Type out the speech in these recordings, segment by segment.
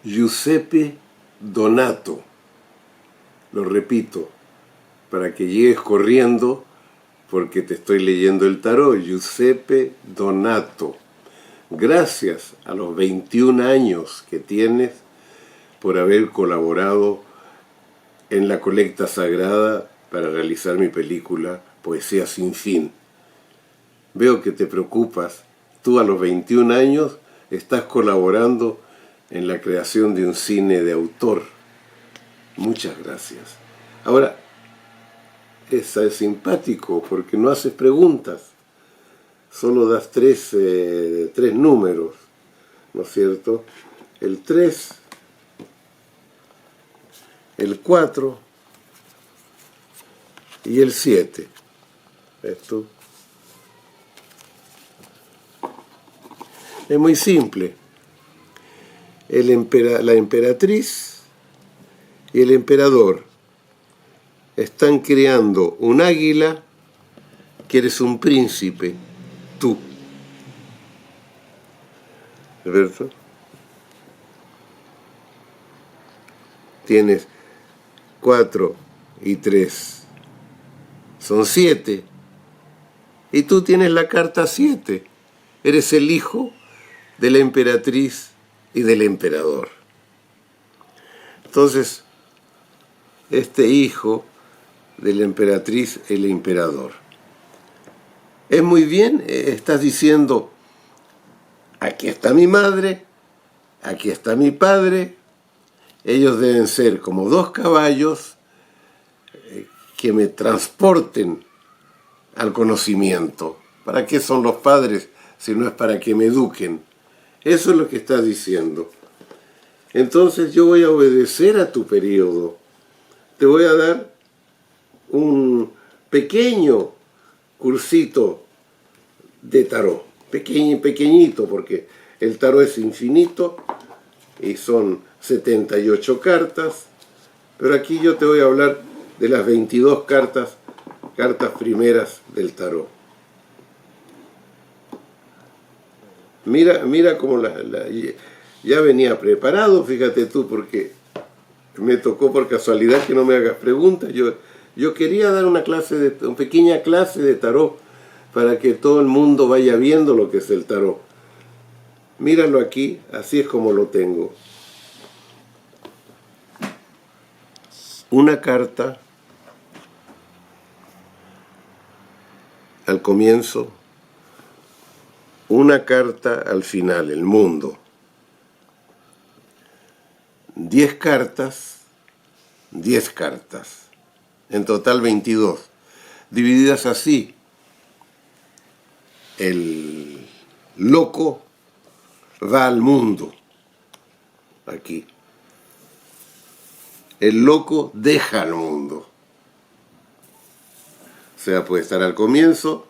Giuseppe Donato. Lo repito, para que llegues corriendo, porque te estoy leyendo el tarot. Giuseppe Donato. Gracias a los 21 años que tienes por haber colaborado en la colecta sagrada para realizar mi película Poesía sin fin. Veo que te preocupas. Tú a los 21 años estás colaborando en la creación de un cine de autor. Muchas gracias. Ahora, es simpático porque no haces preguntas. Solo das tres números, ¿no es cierto? El 3, el 4 y el 7. Esto es muy simple. La emperatriz y el emperador están creando un águila que eres un príncipe, tú. ¿Verdad? Tienes 4 y 3. Son 7. Y tú tienes la carta 7. Eres el hijo de la emperatriz y del emperador. Entonces, este hijo de la emperatriz y el emperador. Es muy bien, estás diciendo, aquí está mi madre, aquí está mi padre, ellos deben ser como 2 caballos que me transporten al conocimiento. ¿Para qué son los padres si no es para que me eduquen? Eso es lo que estás diciendo. Entonces yo voy a obedecer a tu periodo. Te voy a dar un pequeño cursito de tarot. Pequeñito, porque el tarot es infinito y son 78 cartas. Pero aquí yo te voy a hablar de las 22 cartas primeras del tarot. Mira cómo ya venía preparado, fíjate tú, porque me tocó por casualidad que no me hagas preguntas. Yo quería dar una pequeña clase de tarot para que todo el mundo vaya viendo lo que es el tarot. Míralo aquí, así es como lo tengo. Una carta al comienzo, una carta al final, el mundo. 10 cartas, en total 22, divididas así. El loco va al mundo, aquí. El loco deja al mundo. O sea, puede estar al comienzo,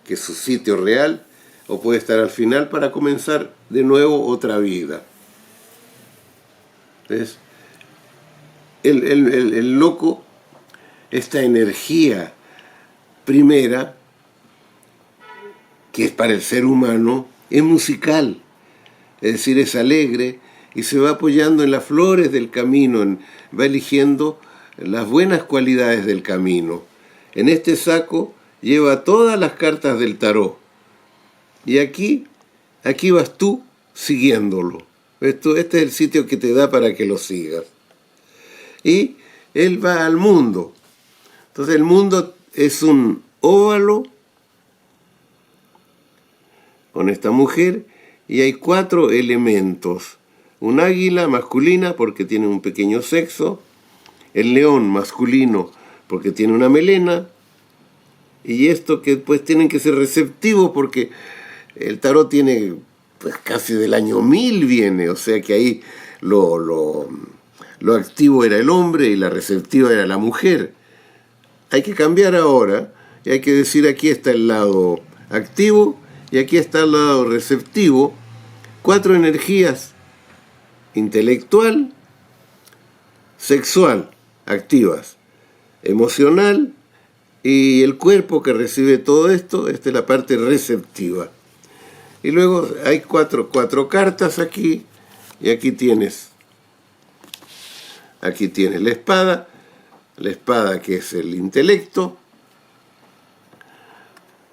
que es su sitio real, o puede estar al final para comenzar de nuevo otra vida. ¿Ves? El loco, esta energía primera, que es para el ser humano, es musical, es decir, es alegre y se va apoyando en las flores del camino, va eligiendo las buenas cualidades del camino. En este saco lleva todas las cartas del tarot y aquí vas tú siguiéndolo. Este es el sitio que te da para que lo sigas. Y él va al mundo. Entonces el mundo es un óvalo con esta mujer y hay 4 elementos. Un águila masculina porque tiene un pequeño sexo, el león masculino porque tiene una melena, y esto que pues tienen que ser receptivos porque el tarot tiene pues casi del año 1000 viene, o sea que ahí lo activo era el hombre y la receptiva era la mujer. Hay que cambiar ahora y hay que decir aquí está el lado activo y aquí está el lado receptivo. 4 energías: intelectual, sexual, activas, emocional y el cuerpo que recibe todo esto. Esta es la parte receptiva. Y luego hay cuatro cartas aquí y aquí tienes Aquí tienes la espada que es el intelecto,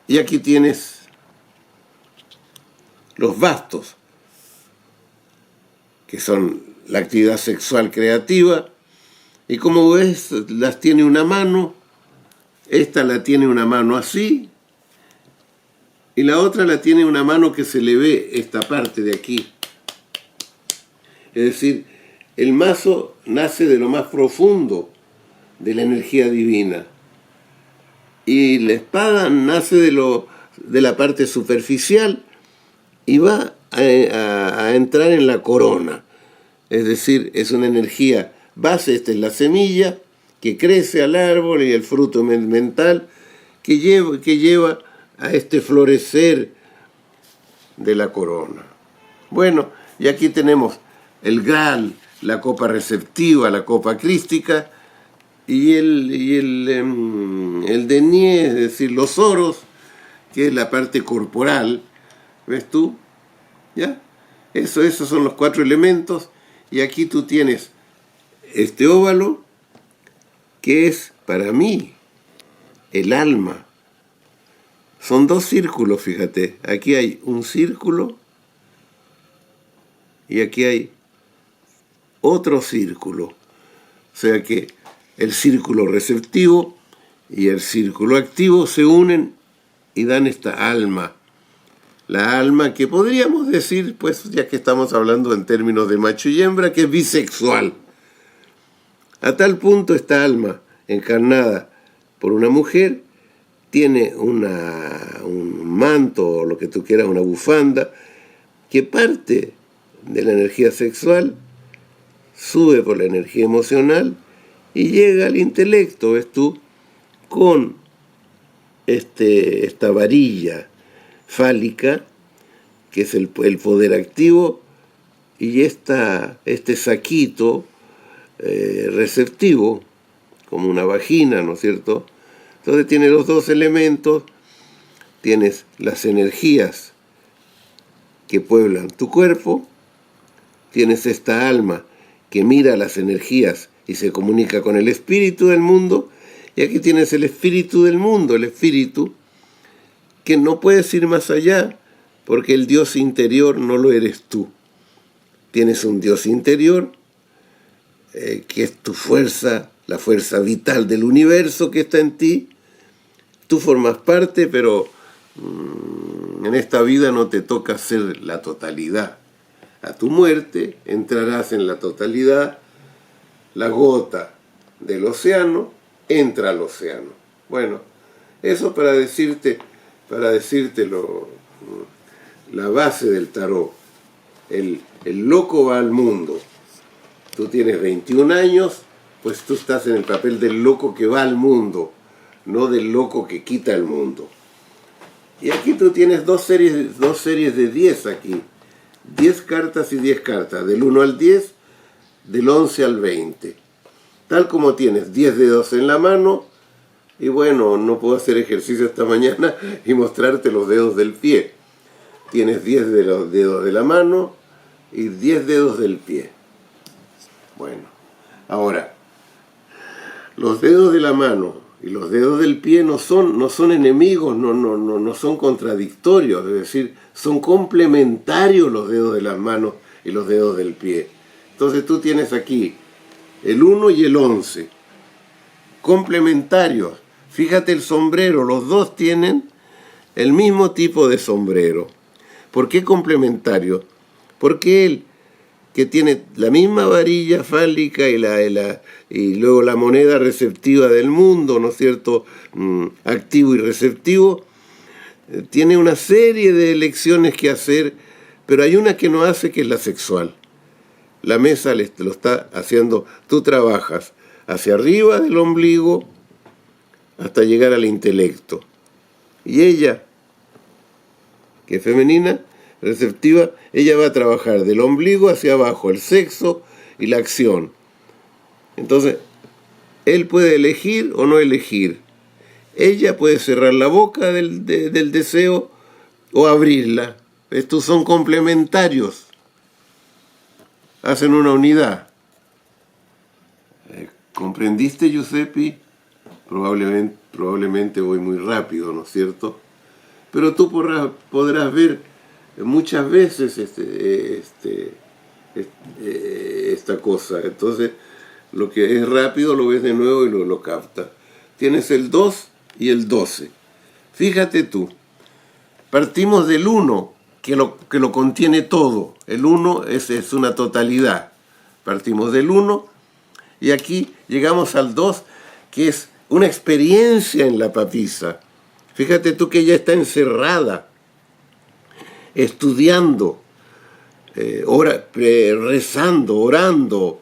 y aquí tienes los bastos, que son la actividad sexual creativa, y como ves, las tiene una mano, esta la tiene una mano así, y la otra la tiene una mano que se le ve esta parte de aquí. Es decir, el mazo nace de lo más profundo de la energía divina, y la espada nace de la parte superficial y va a entrar en la corona. Es decir, es una energía base, esta es la semilla que crece al árbol y el fruto mental que lleva a este florecer de la corona. Bueno, y aquí tenemos el Graal, la copa receptiva, la copa crística, y el denier, es decir, los oros, que es la parte corporal. ¿Ves tú? ¿Ya? Esos son los 4 elementos, y aquí tú tienes este óvalo, que es, para mí, el alma. Son 2 círculos, fíjate. Aquí hay un círculo, y aquí hay otro círculo. O sea que el círculo receptivo y el círculo activo se unen y dan esta alma. La alma que podríamos decir, pues ya que estamos hablando en términos de macho y hembra, que es bisexual. A tal punto esta alma encarnada por una mujer tiene un manto, o lo que tú quieras, una bufanda, que parte de la energía sexual, sube por la energía emocional y llega al intelecto, ¿ves tú? Con esta varilla fálica, que es el poder activo, y este saquito receptivo, como una vagina, ¿no es cierto? Entonces tiene los 2 elementos, tienes las energías que pueblan tu cuerpo, tienes esta alma que mira las energías y se comunica con el espíritu del mundo, y aquí tienes el espíritu del mundo, el espíritu que no puedes ir más allá, porque el Dios interior no lo eres tú. Tienes un Dios interior, que es tu fuerza, la fuerza vital del universo que está en ti. Tú formas parte, pero en esta vida no te toca ser la totalidad. A tu muerte entrarás en la totalidad. La gota del océano entra al océano. Bueno, eso para decirte la base del tarot. El loco va al mundo. Tú tienes 21 años, pues tú estás en el papel del loco que va al mundo, no del loco que quita el mundo. Y aquí tú tienes dos series de 10 aquí. 10 cartas y 10 cartas, del 1 al 10, del 11 al 20. Tal como tienes 10 dedos en la mano, y bueno, no puedo hacer ejercicio esta mañana y mostrarte los dedos del pie. Tienes 10 de los dedos de la mano y 10 dedos del pie. Bueno, ahora, los dedos de la mano y los dedos del pie no son enemigos, no son contradictorios, es decir, son complementarios los dedos de las manos y los dedos del pie. Entonces tú tienes aquí el 1 y el 11, complementarios. Fíjate el sombrero, los dos tienen el mismo tipo de sombrero. ¿Por qué complementario? Porque él, que tiene la misma varilla fálica y luego la moneda receptiva del mundo, ¿no es cierto?, activo y receptivo, tiene una serie de elecciones que hacer, pero hay una que no hace, que es la sexual. La mesa lo está haciendo, tú trabajas hacia arriba del ombligo hasta llegar al intelecto. Y ella, que es femenina, receptiva, ella va a trabajar del ombligo hacia abajo, el sexo y la acción. Entonces, él puede elegir o no elegir. Ella puede cerrar la boca del deseo o abrirla. Estos son complementarios. Hacen una unidad. ¿Comprendiste, Giuseppe? Probablemente voy muy rápido, ¿no es cierto? Pero tú podrás ver muchas veces esta cosa. Entonces, lo que es rápido lo ves de nuevo y lo captas. Tienes el 2 y el 12. Fíjate tú, partimos del 1, que lo contiene todo. El 1 es una totalidad. Partimos del 1 y aquí llegamos al 2, que es una experiencia en la papisa. Fíjate tú que ella está encerrada, estudiando, rezando, orando,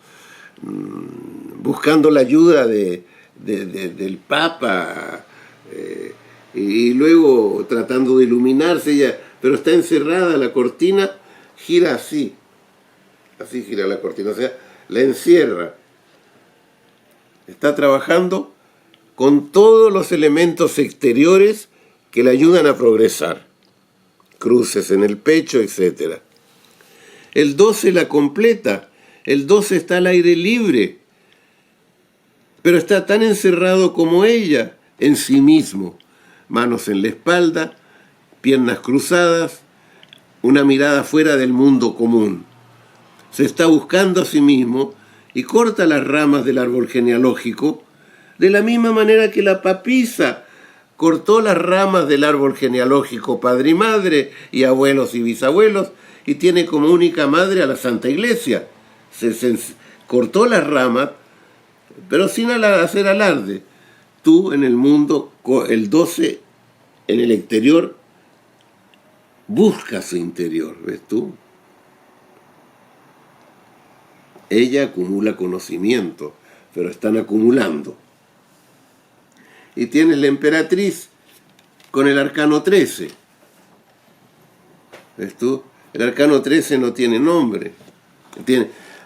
buscando la ayuda del Papa, y luego tratando de iluminarse ella, pero está encerrada, la cortina gira así gira la cortina, o sea, la encierra. Está trabajando con todos los elementos exteriores que le ayudan a progresar. Cruces en el pecho, etc. El 12 la completa. El 12 está al aire libre, pero está tan encerrado como ella en sí mismo. Manos en la espalda, piernas cruzadas, una mirada fuera del mundo común. Se está buscando a sí mismo y corta las ramas del árbol genealógico de la misma manera que la papisa cortó las ramas del árbol genealógico, padre y madre, y abuelos y bisabuelos, y tiene como única madre a la Santa Iglesia. Se cortó las ramas, pero sin hacer alarde. Tú en el mundo, el 12 en el exterior, busca su interior, ¿ves tú? Ella acumula conocimiento, pero están acumulando. Y tienes la emperatriz con el arcano 13. ¿Ves tú? El arcano 13 no tiene nombre.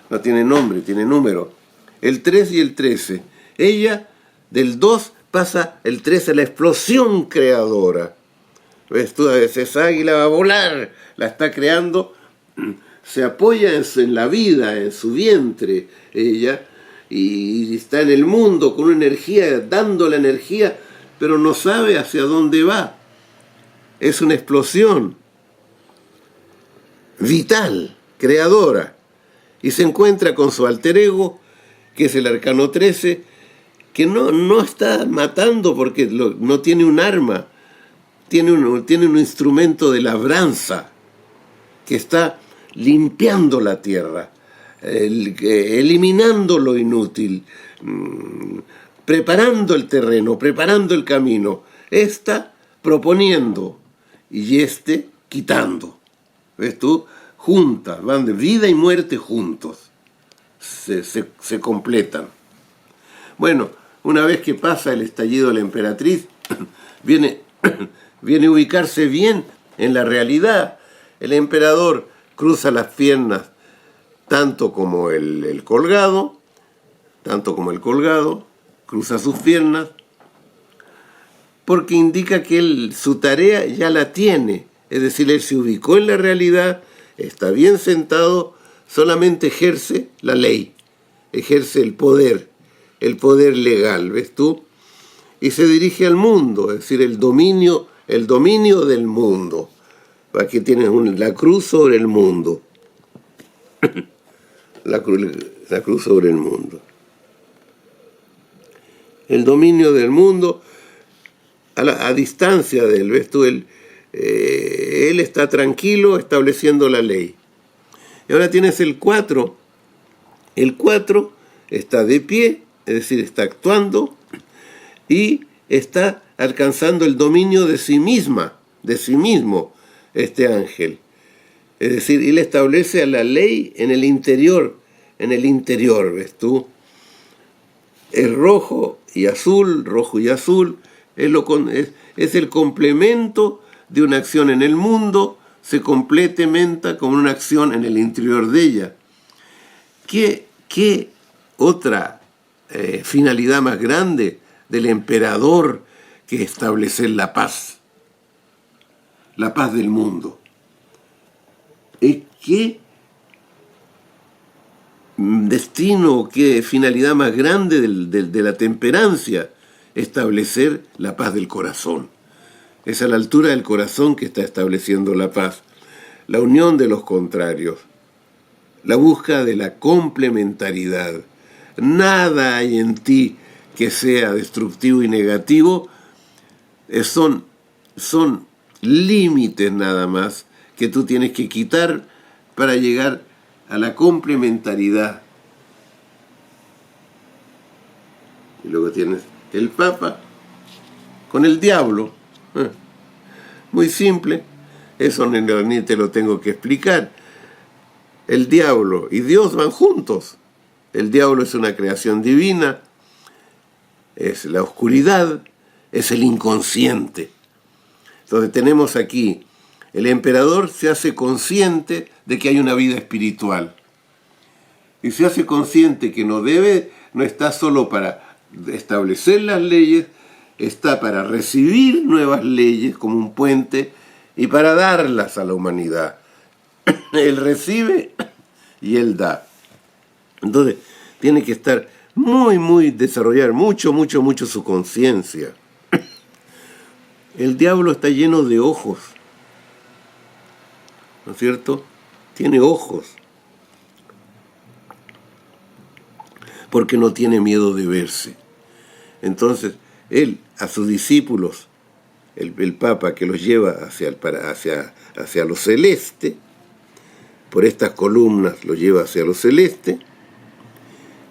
No tiene nombre, tiene número. El 3 y el 13. Ella, del 2, pasa el 13, la explosión creadora. ¿Ves tú? A veces águila va a volar, la está creando. Se apoya en la vida, en su vientre, ella, y está en el mundo con una energía, dando la energía, pero no sabe hacia dónde va. Es una explosión vital, creadora, y se encuentra con su alter ego, que es el arcano 13, que no está matando porque no tiene un arma, tiene un instrumento de labranza, que está limpiando la tierra, eliminando lo inútil, preparando el terreno, preparando el camino. Esta proponiendo y quitando. ¿Ves tú? Juntas, van de vida y muerte juntos. Se completan. Bueno, una vez que pasa el estallido de la emperatriz, viene a ubicarse bien en la realidad. El emperador cruza las piernas tanto como el colgado, cruza sus piernas, porque indica que su tarea ya la tiene, es decir, él se ubicó en la realidad, está bien sentado, solamente ejerce la ley, ejerce el poder legal, ¿ves tú? Y se dirige al mundo, es decir, el dominio del mundo. Aquí tienes la cruz sobre el mundo. La cruz sobre el mundo. El dominio del mundo a distancia de él, ¿ves tú? Él está tranquilo estableciendo la ley. Y ahora tienes el 4. El 4 está de pie, es decir, está actuando y está alcanzando el dominio de sí misma, de sí mismo, este ángel. Es decir, él establece a la ley en el interior, ¿ves tú? Es rojo y azul, es el complemento de una acción en el mundo, se complementa con una acción en el interior de ella. ¿Qué otra finalidad más grande del emperador que establecer la paz del mundo? Es que destino, qué finalidad más grande de la temperancia, establecer la paz del corazón. Es a la altura del corazón que está estableciendo la paz, la unión de los contrarios, la búsqueda de la complementariedad. Nada hay en ti que sea destructivo y negativo, son límites nada más que tú tienes que quitar para llegar a la complementariedad. Y luego tienes el Papa con el diablo. Muy simple, eso ni te lo tengo que explicar. El diablo y Dios van juntos. El diablo es una creación divina, es la oscuridad, es el inconsciente. Entonces tenemos aquí, el emperador se hace consciente de que hay una vida espiritual. Y se hace consciente que no está solo para establecer las leyes, está para recibir nuevas leyes como un puente y para darlas a la humanidad. Él recibe y él da. Entonces, tiene que estar desarrollar mucho su conciencia. El diablo está lleno de ojos, ¿no es cierto? Tiene ojos, porque no tiene miedo de verse. Entonces, él, a sus discípulos, el Papa que los lleva hacia lo celeste, por estas columnas los lleva hacia lo celeste,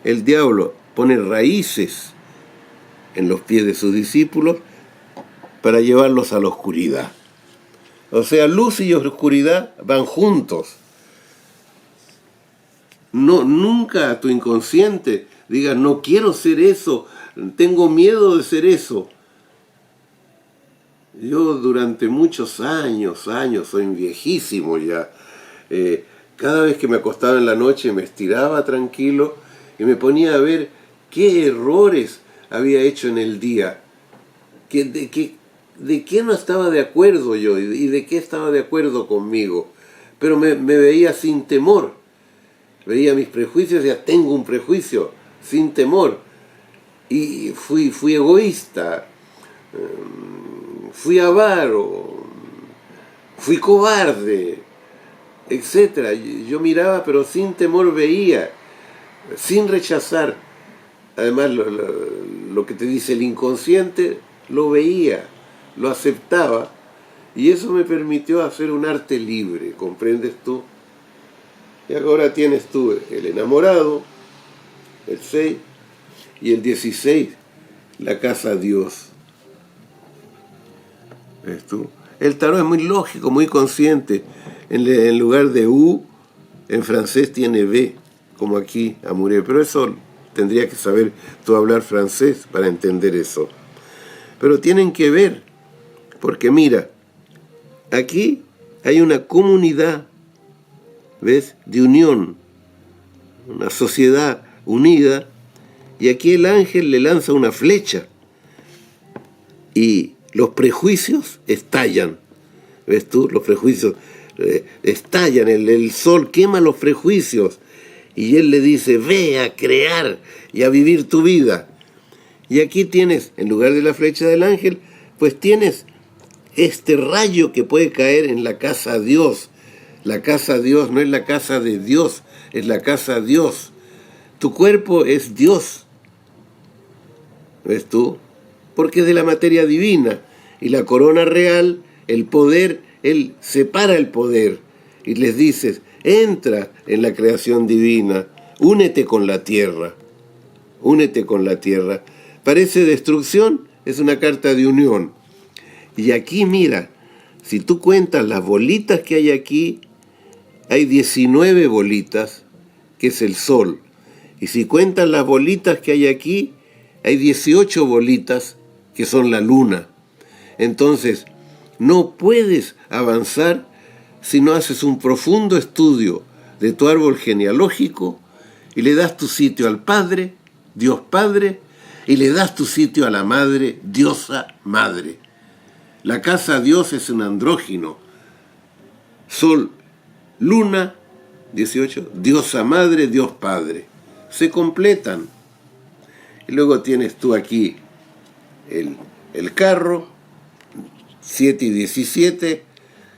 el diablo pone raíces en los pies de sus discípulos para llevarlos a la oscuridad. O sea, luz y oscuridad van juntos. No, nunca a tu inconsciente digas, no quiero ser eso, tengo miedo de ser eso. Yo durante muchos años, soy viejísimo ya, cada vez que me acostaba en la noche me estiraba tranquilo y me ponía a ver qué errores había hecho en el día, de qué no estaba de acuerdo yo y de qué estaba de acuerdo conmigo. Pero me veía sin temor, veía mis prejuicios y decía, tengo un prejuicio, sin temor. Y fui egoísta, fui avaro, fui cobarde, etc. Yo miraba, pero sin temor veía, sin rechazar. Además, lo que te dice el inconsciente, lo veía, lo aceptaba, y eso me permitió hacer un arte libre, ¿comprendes tú? Y ahora tienes tú el enamorado, el 6, y el 16, la casa Dios. ¿Ves tú? El tarot es muy lógico, muy consciente. En lugar de U, en francés tiene B, como aquí, amoureux. Pero eso tendría que saber tú hablar francés para entender eso. Pero tienen que ver, porque mira, aquí hay una comunidad, ¿ves?, de unión, una sociedad unida, y aquí el ángel le lanza una flecha y los prejuicios estallan. ¿Ves tú? Los prejuicios estallan, el sol quema los prejuicios y él le dice, ve a crear y a vivir tu vida. Y aquí tienes, en lugar de la flecha del ángel, pues tienes este rayo que puede caer en la casa Dios. La casa Dios no es la casa de Dios, es la casa Dios. Tu cuerpo es Dios. ¿Ves tú? Porque es de la materia divina. Y la corona real, el poder, él separa el poder. Y les dices, entra en la creación divina, únete con la tierra. Únete con la tierra. Parece destrucción, es una carta de unión. Y aquí, mira, si tú cuentas las bolitas que hay aquí, hay 19 bolitas, que es el sol. Y si cuentas las bolitas que hay aquí, hay 18 bolitas, que son la luna. Entonces, no puedes avanzar si no haces un profundo estudio de tu árbol genealógico y le das tu sitio al Padre, Dios Padre, y le das tu sitio a la Madre, Diosa Madre. La casa Dios es un andrógino. Sol, luna 18, Diosa Madre, Dios Padre. Se completan. Y luego tienes tú aquí el carro, 7 y 17,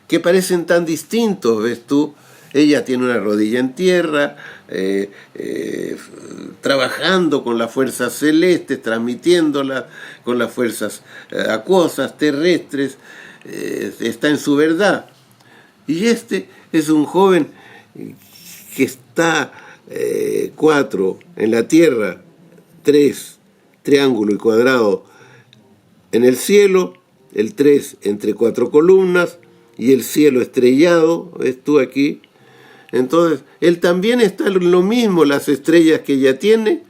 que parecen tan distintos, ¿ves tú? Ella tiene una rodilla en tierra, trabajando con las fuerzas celestes, transmitiéndolas con las fuerzas acuosas, terrestres, está en su verdad. Y este es un joven que está 4 en la tierra, 3 triángulo y cuadrado en el cielo, el 3 entre 4 columnas y el cielo estrellado, ves tú aquí. Entonces, él también está en lo mismo, las estrellas que ella tiene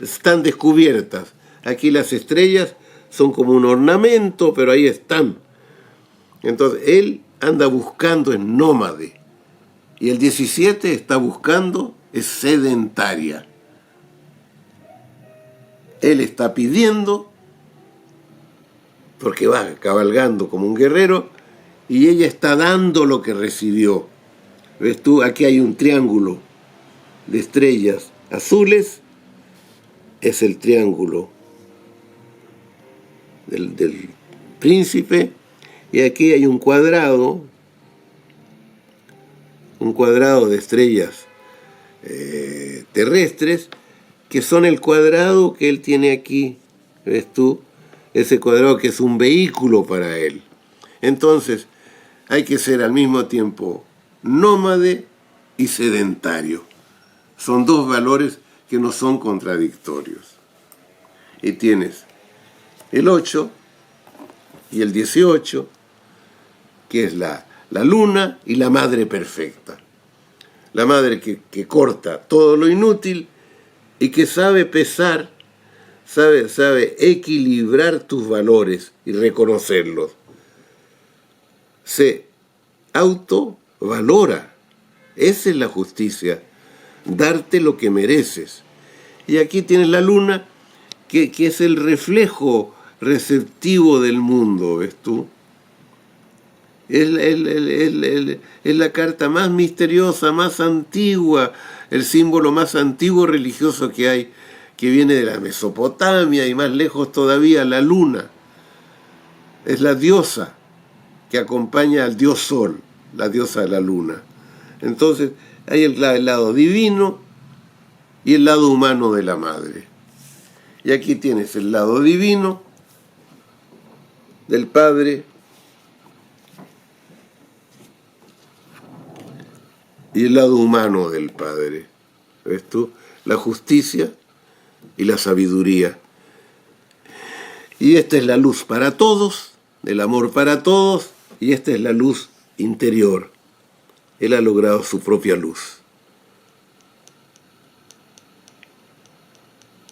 están descubiertas. Aquí las estrellas son como un ornamento, pero ahí están. Entonces, él anda buscando, es nómade. Y el 17 está buscando, es sedentaria. Él está pidiendo, porque va cabalgando como un guerrero, y ella está dando lo que recibió. ¿Ves tú? Aquí hay un triángulo de estrellas azules, es el triángulo del príncipe, y aquí hay un cuadrado de estrellas terrestres, que son el cuadrado que él tiene aquí, ¿ves tú? Ese cuadrado que es un vehículo para él. Entonces, hay que ser al mismo tiempo nómade y sedentario. Son dos valores que no son contradictorios. Y tienes el 8 y el 18, que es la luna y la madre perfecta. La madre que corta todo lo inútil y que sabe pesar, sabe equilibrar tus valores y reconocerlos. Se autovalora. Esa es la justicia, darte lo que mereces. Y aquí tienes la luna, que es el reflejo receptivo del mundo, ¿ves tú? Es la carta más misteriosa, más antigua, el símbolo más antiguo religioso que hay, que viene de la Mesopotamia y más lejos todavía, la luna. Es la diosa que acompaña al dios Sol, la diosa de la luna. Entonces hay el lado divino y el lado humano de la madre. Y aquí tienes el lado divino del padre y el lado humano del padre. ¿Ves tú? La justicia y la sabiduría. Y esta es la luz para todos, el amor para todos, y esta es la luz interior. Él ha logrado su propia luz.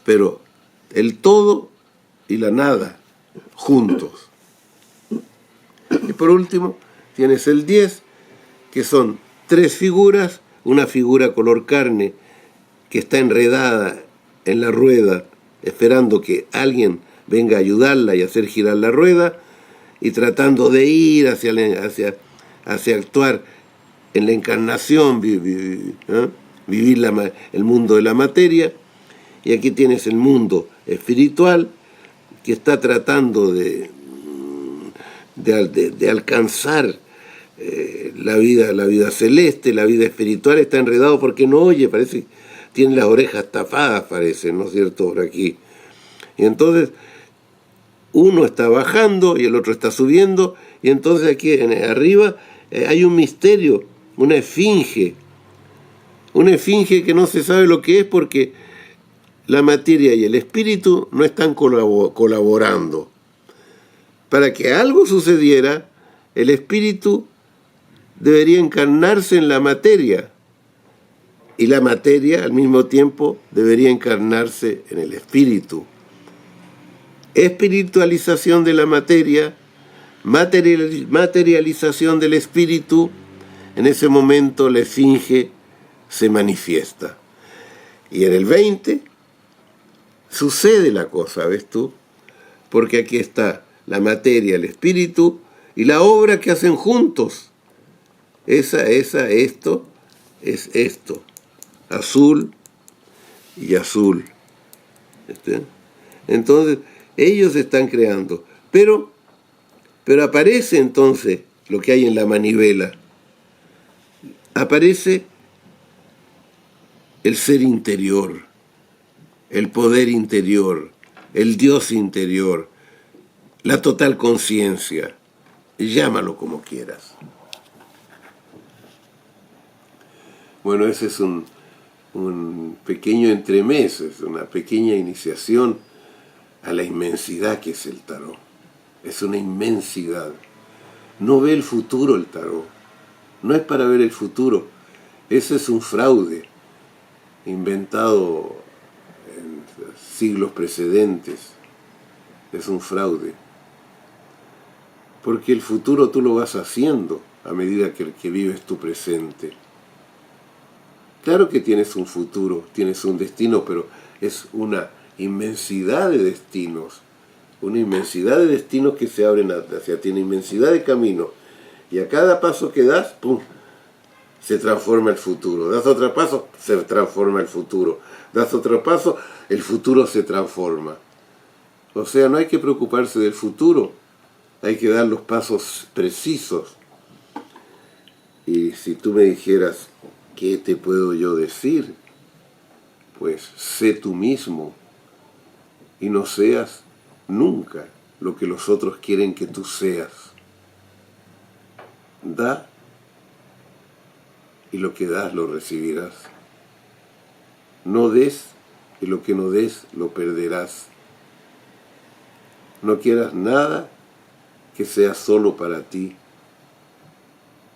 Pero el todo y la nada, juntos. Y por último, tienes el 10, que son 3 figuras, una figura color carne, que está enredada en la rueda, esperando que alguien venga a ayudarla y hacer girar la rueda, y tratando de ir hacia actuar en la encarnación, vivir el mundo de la materia. Y aquí tienes el mundo espiritual, que está tratando de alcanzar la vida celeste, la vida espiritual. Está enredado porque no oye, parece que tiene las orejas tapadas, parece, ¿no es cierto?, por aquí. Y entonces uno está bajando y el otro está subiendo, y entonces aquí arriba hay un misterio, una esfinge que no se sabe lo que es, porque la materia y el espíritu no están colaborando. Para que algo sucediera, el espíritu debería encarnarse en la materia, y la materia al mismo tiempo debería encarnarse en el espíritu. Espiritualización de la materia, materialización del espíritu. En ese momento la esfinge se manifiesta. Y en el 20 sucede la cosa, ¿ves tú? Porque aquí está la materia, el espíritu y la obra que hacen juntos. Esto es esto, azul y azul. Entonces, ellos están creando. Pero aparece entonces lo que hay en la manivela. Aparece el ser interior, el poder interior, el Dios interior, la total conciencia. Llámalo como quieras. Bueno, ese es un pequeño entremés, es una pequeña iniciación a la inmensidad que es el tarot. Es una inmensidad. No ve el futuro el tarot. No es para ver el futuro. Ese es un fraude inventado en siglos precedentes. Es un fraude. Porque el futuro tú lo vas haciendo a medida que vives tu presente. Claro que tienes un futuro, tienes un destino, pero es una inmensidad de destinos. Una inmensidad de destinos que se abren hacia ti, una inmensidad de caminos. Y a cada paso que das, ¡pum!, se transforma el futuro. Das otro paso, se transforma el futuro. Das otro paso, el futuro se transforma. O sea, no hay que preocuparse del futuro. Hay que dar los pasos precisos. Y si tú me dijeras, ¿qué te puedo yo decir? Pues sé tú mismo y no seas nunca lo que los otros quieren que tú seas. Da y lo que das lo recibirás. No des y lo que no des lo perderás. No quieras nada que sea solo para ti.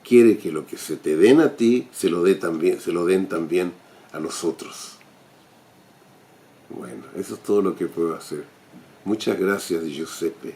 Quiere que lo que se te den a ti se lo den también a los otros. Bueno, eso es todo lo que puedo hacer. Muchas gracias, Giuseppe.